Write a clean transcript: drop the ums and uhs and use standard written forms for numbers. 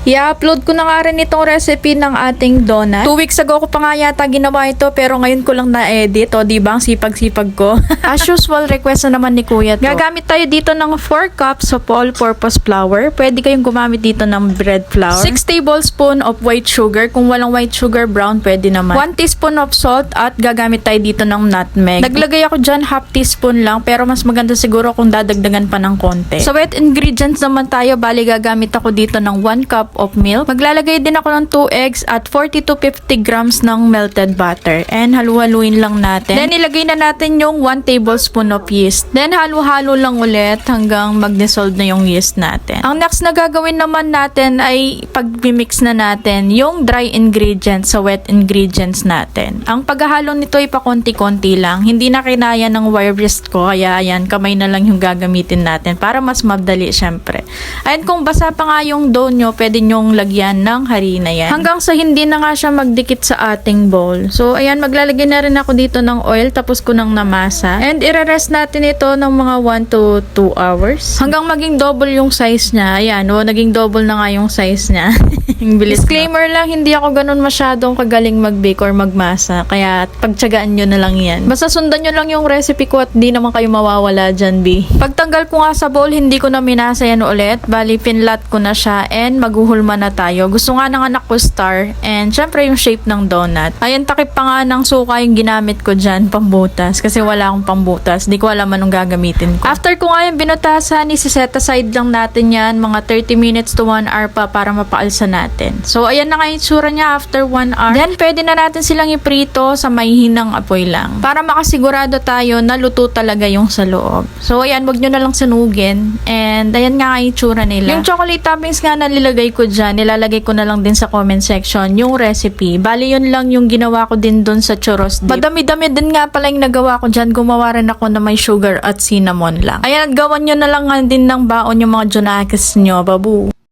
I-upload ko na nga rin itong recipe ng ating donut. 2 weeks ago ko pa nga yata ginawa ito pero ngayon ko lang na-edit. O diba ang sipag-sipag ko. As usual, request na naman ni Kuya to. Gagamit tayo dito ng 4 cups of all-purpose flour. Pwede kayong gumamit dito ng bread flour. 6 tablespoon of white sugar. Kung walang white sugar, brown pwede naman. 1 teaspoon of salt at gagamit tayo dito ng nutmeg. Naglagay ako dyan half teaspoon lang pero mas maganda siguro kung dadagdagan pa ng konti. Sa wet ingredients naman tayo, bali gagamit ako dito ng 1 cup of milk. Maglalagay din ako ng 2 eggs at 40 to 50 grams ng melted butter. And halu-haluin lang natin. Then ilagay na natin yung 1 tablespoon of yeast. Then halu-halo lang ulit hanggang mag-dissolve na yung yeast natin. Ang next na gagawin naman natin ay pag-mix na natin yung dry ingredients sa wet ingredients natin. Ang paghahalo nito ay pakonti-konti lang. Hindi na kinaya ng wire wrist ko kaya ayan, kamay na lang yung gagamitin natin para mas madali syempre. Ayan, kung basa pa nga yung dough nyo, pwede nyong lagyan ng harina yan. Hanggang sa hindi na nga siya magdikit sa ating bowl. So, ayan, maglalagay na rin ako dito ng oil tapos ko nang namasa. And ire-rest natin ito ng mga 1 to 2 hours. Hanggang maging double yung size niya. Ayan, naging double na nga yung size niya. Yung bilis. Disclaimer lang, hindi ako ganun masyadong kagaling mag-bake or magmasa. Kaya, pagtsagaan nyo na lang yan. Basta sundan nyo lang yung recipe ko at di naman kayo mawawala dyan, B. Pagtanggal ko nga sa bowl, hindi ko na minasa yan ulit. Bali, pinlat ko na siya and maghuhulma na tayo. Gusto nga ng anak ko star and syempre yung shape ng donut. Ayan, takip pa nga ng suka yung ginamit ko dyan, pambutas. Kasi wala akong pambutas. Di ko alam anong gagamitin ko. After ko nga yung binutasan, isi-set aside lang natin yan. Mga 30 minutes to 1 hour pa para mapaalsa natin. So, ayan na nga yung tsura niya after 1 hour. Then, pwede na natin silang iprito sa mahihinang apoy lang. Para makasigurado tayo na luto talaga yung sa loob. So, ayan, wag nyo na lang sunugin. And, ayan nga yung tsura nila. Yung chocolate toppings nga na nilagay ko dyan, nilalagay ko na lang din sa comment section yung recipe. Bali, yun lang yung ginawa ko din dun sa churros dip. Madami-dami din nga pala yung nagawa ko dyan. Gumawa rin ako na may sugar at cinnamon lang. Ayan, at gawan nyo na lang din ng baon yung mga junakis nyo, babu.